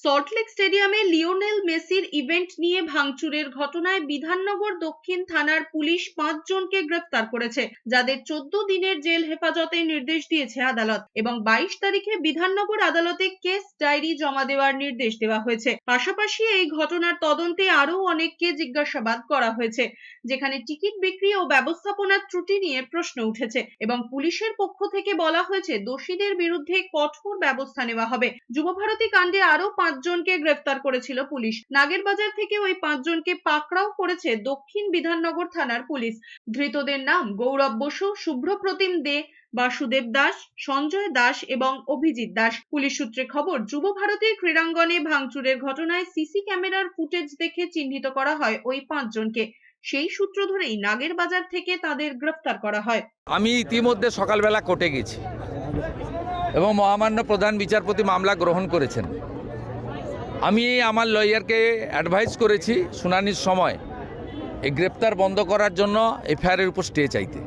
সল্টলেক স্টেডিয়ামে লিওনেল মেসির ইভেন্ট নিয়ে ভাঙচুরের ঘটনায় বিধাননগর দক্ষিণ থানার পুলিশ 5 জনকে গ্রেফতার করেছে, যাদের 14 দিনের জেল হেফাজতের নির্দেশ দিয়েছে আদালত এবং 22 তারিখে বিধাননগর আদালতে কেস ডায়েরি জমা দেওয়ার নির্দেশ দেওয়া হয়েছে। পাশাপাশি এই ঘটনার তদন্তে আরও অনেককে জিজ্ঞাসাবাদ করা হয়েছে, যেখানে টিকিট বিক্রি ও ব্যবস্থাপনার ত্রুটি নিয়ে প্রশ্ন উঠেছে এবং পুলিশের পক্ষ থেকে বলা হয়েছে দোষীদের বিরুদ্ধে কঠোর ব্যবস্থা নেওয়া হবে। যুবভারতী কাণ্ডে আরও 5 জনকে গ্রেফতার করেছিল পুলিশ। নাগেরবাজার থেকে ওই 5 জনকে পাকড়াও করেছে দক্ষিণ বিধাননগর থানার পুলিশ। ধৃতদের নাম গৌরব বসু, শুভ্রপ্রতিম দে, বাসুদেব দাস, সঞ্জয় দাস এবং অভিজিৎ দাস। পুলিশ সূত্রে খবর, যুবভারতীর ক্রীড়াঙ্গনে ভাঙচুরের ঘটনায় সিসি ক্যামেরার ফুটেজ দেখে চিহ্নিত করা হয় ওই 5 জনকে। সেই সূত্র ধরেই নাগেরবাজার থেকে তাদের গ্রেফতার করা হয়। আমি ইতিমধ্যে সকালবেলা কোর্টে গেছি এবং মহামান্য প্রধান বিচারপতি মামলা গ্রহণ করেছেন। আমি আমার লয়ারকে অ্যাডভাইস করেছি শুনানির সময় এই গ্রেপ্তার বন্ধ করার জন্য এফআইআরের উপর স্টে চাইতে।